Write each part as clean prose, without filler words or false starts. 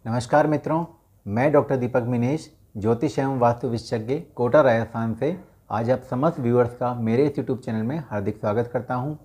नमस्कार मित्रों, मैं डॉक्टर दीपक मिनेश, ज्योतिष एवं वास्तु विशेषज्ञ, कोटा राजस्थान से आज आप समस्त व्यूअर्स का मेरे इस यूट्यूब चैनल में हार्दिक स्वागत करता हूं।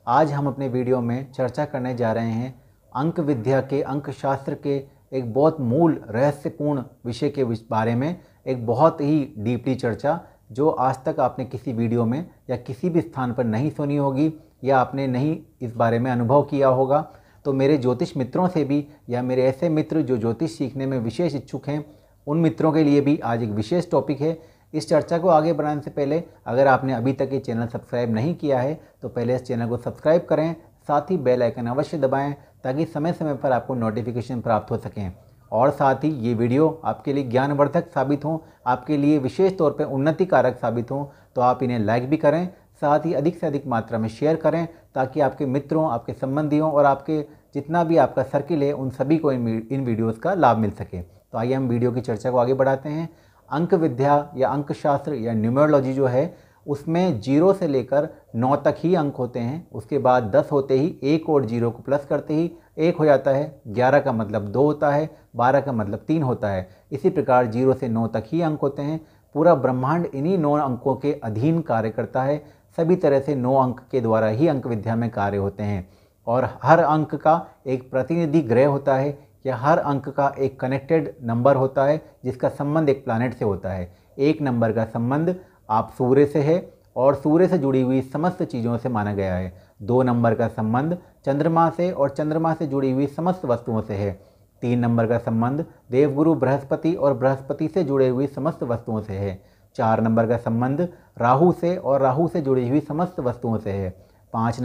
आज हम अपने वीडियो में चर्चा करने जा रहे हैं अंक विद्या के, अंक शास्त्र के एक बहुत मूल रहस्यपूर्ण विषय के बारे में, एक बहुत ही डीपली चर्चा जो आज तक आपने किसी वीडियो में या किसी भी स्थान पर नहीं सुनी होगी या आपने नहीं इस बारे में अनुभव किया होगा। तो मेरे ज्योतिष मित्रों से भी या मेरे ऐसे मित्र जो ज्योतिष सीखने में विशेष इच्छुक हैं, उन मित्रों के लिए भी आज एक विशेष टॉपिक है। इस चर्चा को आगे बढ़ाने से पहले अगर आपने अभी तक ये चैनल सब्सक्राइब नहीं किया है तो पहले इस चैनल को सब्सक्राइब करें, साथ ही बेल आइकन अवश्य दबाएं ताकि समय समय पर आपको नोटिफिकेशन प्राप्त हो सकें। और साथ ही ये वीडियो आपके लिए ज्ञानवर्धक साबित हो, आपके लिए विशेष तौर पर उन्नति कारक साबित हो तो आप इन्हें लाइक भी करें, साथ ही अधिक से अधिक मात्रा में शेयर करें ताकि आपके मित्रों, आपके संबंधियों और आपके जितना भी आपका सर्किल है उन सभी को इन वीडियोस का लाभ मिल सके। तो आइए हम वीडियो की चर्चा को आगे बढ़ाते हैं। अंक विद्या या अंक शास्त्र या न्यूमरोलॉजी जो है उसमें 0 से लेकर 9 तक ही अंक होते हैं। उसके बाद 10 होते ही 1 और 0 को प्लस करते ही 1 हो जाता है, 11 का मतलब 2 होता है, 12 का मतलब 3 होता है। इसी प्रकार 0 से 9 तक ही अंक होते हैं। पूरा ब्रह्मांड इन्हीं 9 अंकों के अधीन कार्य करता है। सभी तरह से 9 अंक के द्वारा ही अंक विद्या में कार्य होते हैं और हर अंक का एक प्रतिनिधि ग्रह होता है या हर अंक का एक कनेक्टेड नंबर होता है जिसका संबंध एक प्लैनेट से होता है। एक नंबर का संबंध आप सूर्य से है और सूर्य से जुड़ी हुई समस्त चीज़ों से माना गया है। 2 नंबर का संबंध चंद्रमा से और चंद्रमा से जुड़ी हुई समस्त वस्तुओं से है। 3 नंबर का संबंध देवगुरु बृहस्पति और बृहस्पति से जुड़े हुई समस्त वस्तुओं से है। 4 नंबर का संबंध राहु से और राहु से जुड़ी हुई समस्त वस्तुओं से है। 5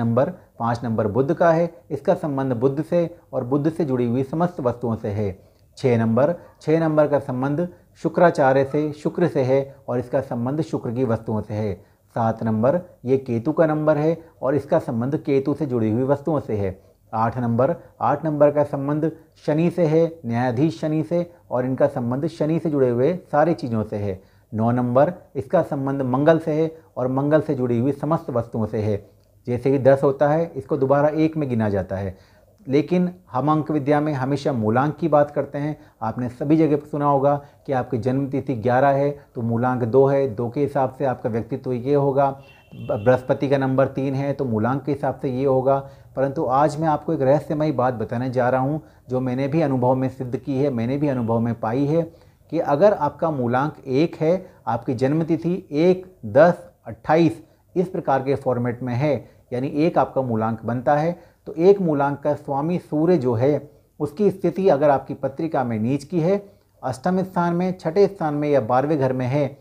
नंबर बुध का है, इसका संबंध बुध से और बुध से जुड़ी हुई समस्त वस्तुओं से है। 6 नंबर का संबंध शुक्राचार्य से, शुक्र से है और इसका संबंध शुक्र की वस्तुओं से है। 7 नंबर ये केतु का नंबर है और इसका संबंध केतु से जुड़ी हुई वस्तुओं से है। 8 नंबर का संबंध शनि से है, न्यायाधीश शनि से, और इनका संबंध शनि से जुड़े हुए सारी चीज़ों से है। 9 नंबर इसका संबंध मंगल से है और मंगल से जुड़ी हुई समस्त वस्तुओं से है। जैसे ही 10 होता है इसको दोबारा 1 में गिना जाता है। लेकिन हम अंक विद्या में हमेशा मूलांक की बात करते हैं। आपने सभी जगह पर सुना होगा कि आपकी जन्म तिथि 11 है तो मूलांक 2 है, 2 के हिसाब से आपका व्यक्तित्व ये होगा। बृहस्पति का नंबर 3 है तो मूलांक के हिसाब से ये होगा। परंतु आज मैं आपको एक रहस्यमयी बात बताने जा रहा हूँ जो मैंने भी अनुभव में सिद्ध की है, मैंने भी अनुभव में पाई है कि अगर आपका मूलांक 1 है, आपकी जन्म तिथि 1, 10, 28 इस प्रकार के फॉर्मेट में है, यानी 1 आपका मूलांक बनता है, तो 1 मूलांक का स्वामी सूर्य जो है उसकी स्थिति अगर आपकी पत्रिका में नीच की है, अष्टम स्थान में, छठे स्थान में या 12वें घर में है,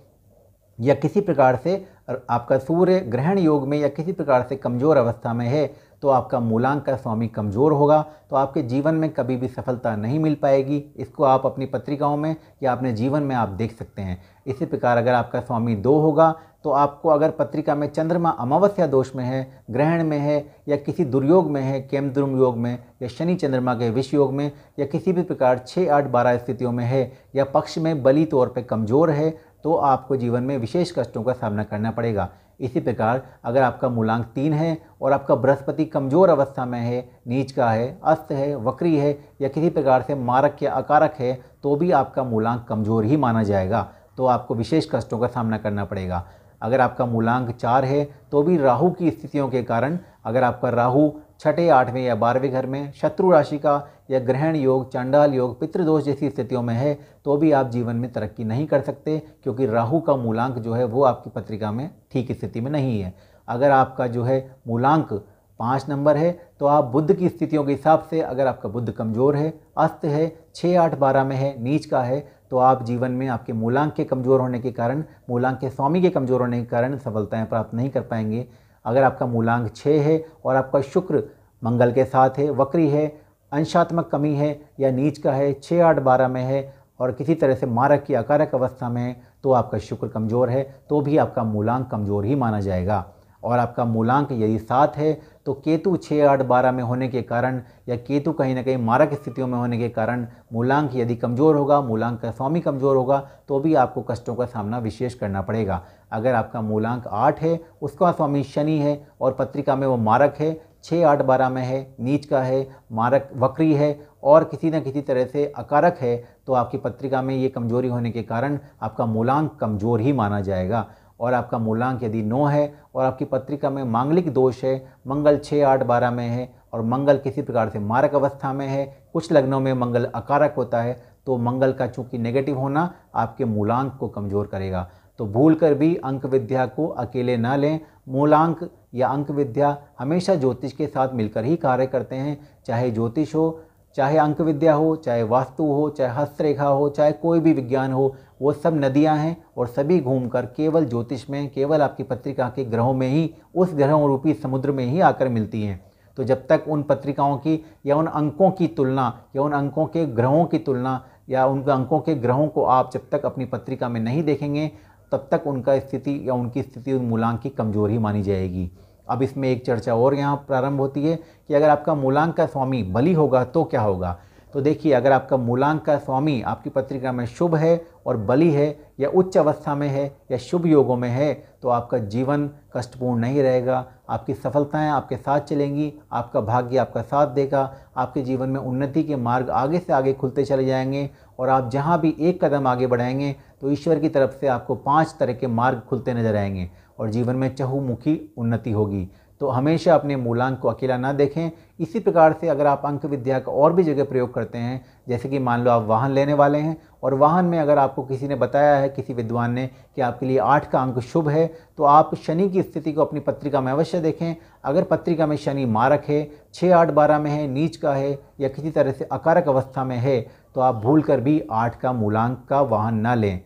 या किसी प्रकार से आपका सूर्य ग्रहण योग में या किसी प्रकार से कमज़ोर अवस्था में है, तो आपका मूलांक का स्वामी कमज़ोर होगा, तो आपके जीवन में कभी भी सफलता नहीं मिल पाएगी। इसको आप अपनी पत्रिकाओं में या अपने जीवन में आप देख सकते हैं। इसी प्रकार अगर आपका स्वामी 2 होगा तो आपको अगर पत्रिका में चंद्रमा अमावस्या दोष में है, ग्रहण में है या किसी दुर्योग में है, केमद्रुम योग में या शनि चंद्रमा के विष योग में या किसी भी प्रकार 6, 8, 12 स्थितियों में है या पक्ष में बली तौर पर कमज़ोर है, तो आपको जीवन में विशेष कष्टों का सामना करना पड़ेगा। इसी प्रकार अगर आपका मूलांक 3 है और आपका बृहस्पति कमज़ोर अवस्था में है, नीच का है, अस्त है, वक्री है या किसी प्रकार से मारक या अकारक है, तो भी आपका मूलांक कमज़ोर ही माना जाएगा, तो आपको विशेष कष्टों का सामना करना पड़ेगा। अगर आपका मूलांक 4 है तो भी राहु की स्थितियों के कारण, अगर आपका राहु छठे, 8वें या 12वें घर में शत्रु राशि का या ग्रहण योग, चांडाल योग, पितृदोष जैसी स्थितियों में है, तो भी आप जीवन में तरक्की नहीं कर सकते, क्योंकि राहु का मूलांक जो है वो आपकी पत्रिका में ठीक स्थिति में नहीं है। अगर आपका जो है मूलांक 5 नंबर है तो आप बुध की स्थितियों के हिसाब से, अगर आपका बुध कमज़ोर है, अस्त है, 6, 8, 12 में है, नीच का है, तो आप जीवन में आपके मूलांक के कमज़ोर होने के कारण, मूलांक के स्वामी के कमज़ोर होने के कारण सफलताएं प्राप्त नहीं कर पाएंगे। अगर आपका मूलांक 6 है और आपका शुक्र मंगल के साथ है, वक्री है, अंशात्मक कमी है या नीच का है, 6, 8, 12 में है और किसी तरह से मारक की अकारक अवस्था में है, तो आपका शुक्र कमज़ोर है, तो भी आपका मूलांक कमज़ोर ही माना जाएगा। और आपका मूलांक यदि 7 है तो केतु 6, 8, 12 में होने के कारण या केतु कहीं ना कहीं मारक स्थितियों में होने के कारण मूलांक यदि कमज़ोर होगा, मूलांक का स्वामी कमज़ोर होगा, तो भी आपको कष्टों का सामना विशेष करना पड़ेगा। अगर आपका मूलांक 8 है, उसका स्वामी शनि है और पत्रिका में वो मारक है, 6, 8, 12 में है, नीच का है, मारक वक्री है और किसी न किसी तरह से अकारक है तो आपकी पत्रिका में ये कमजोरी होने के कारण आपका मूलांक कमज़ोर ही माना जाएगा। और आपका मूलांक यदि 9 है और आपकी पत्रिका में मांगलिक दोष है, मंगल 6, 8, 12 में है और मंगल किसी प्रकार से मारक अवस्था में है, कुछ लग्नों में मंगल अकारक होता है, तो मंगल का चूंकि नेगेटिव होना आपके मूलांक को कमज़ोर करेगा। तो भूल कर भी अंक विद्या को अकेले ना लें। मूलांक या अंक विद्या हमेशा ज्योतिष के साथ मिलकर ही कार्य करते हैं। चाहे ज्योतिष हो, चाहे अंक विद्या हो, चाहे वास्तु हो, चाहे हस्तरेखा हो, चाहे कोई भी विज्ञान हो, वो सब नदियां हैं और सभी घूमकर केवल ज्योतिष में, केवल आपकी पत्रिका के ग्रहों में ही, उस ग्रहों रूपी समुद्र में ही आकर मिलती हैं। तो जब तक उन पत्रिकाओं की या उन अंकों की तुलना या उन अंकों के ग्रहों की तुलना या उन अंकों के ग्रहों को आप जब तक अपनी पत्रिका में नहीं देखेंगे, तब तक उनका स्थिति या उनकी स्थिति उन मूलांक की कमजोर ही मानी जाएगी। अब इसमें एक चर्चा और यहाँ प्रारंभ होती है कि अगर आपका मूलांक का स्वामी बली होगा तो क्या होगा। तो देखिए, अगर आपका मूलांक का स्वामी आपकी पत्रिका में शुभ है और बली है या उच्च अवस्था में है या शुभ योगों में है, तो आपका जीवन कष्टपूर्ण नहीं रहेगा। आपकी सफलताएं आपके साथ चलेंगी, आपका भाग्य आपका साथ देगा, आपके जीवन में उन्नति के मार्ग आगे से आगे खुलते चले जाएंगे और आप जहां भी एक कदम आगे बढ़ाएंगे तो ईश्वर की तरफ से आपको 5 तरह के मार्ग खुलते नजर आएंगे और जीवन में चहुमुखी उन्नति होगी। तो हमेशा अपने मूलांक को अकेला ना देखें। इसी प्रकार से अगर आप अंक विद्या का और भी जगह प्रयोग करते हैं, जैसे कि मान लो आप वाहन लेने वाले हैं और वाहन में अगर आपको किसी ने बताया है, किसी विद्वान ने, कि आपके लिए 8 का अंक शुभ है, तो आप शनि की स्थिति को अपनी पत्रिका में अवश्य देखें। अगर पत्रिका में शनि मारक है, 6, 8, 12 में है, नीच का है या किसी तरह से अकारक अवस्था में है, तो आप भूल कर भी 8 का मूलांक का वाहन ना लें।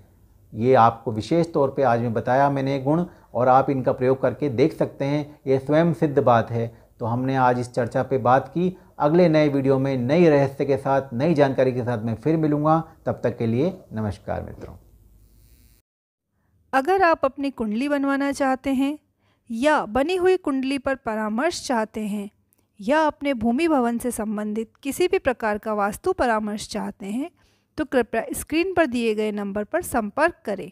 ये आपको विशेष तौर पे आज मैं बताया मैंने गुण, और आप इनका प्रयोग करके देख सकते हैं, ये स्वयं सिद्ध बात है। तो हमने आज इस चर्चा पे बात की। अगले नए वीडियो में नई रहस्य के साथ, नई जानकारी के साथ मैं फिर मिलूंगा। तब तक के लिए नमस्कार मित्रों। अगर आप अपनी कुंडली बनवाना चाहते हैं या बनी हुई कुंडली पर परामर्श चाहते हैं या अपने भूमि भवन से संबंधित किसी भी प्रकार का वास्तु परामर्श चाहते हैं, तो कृपया स्क्रीन पर दिए गए नंबर पर संपर्क करें।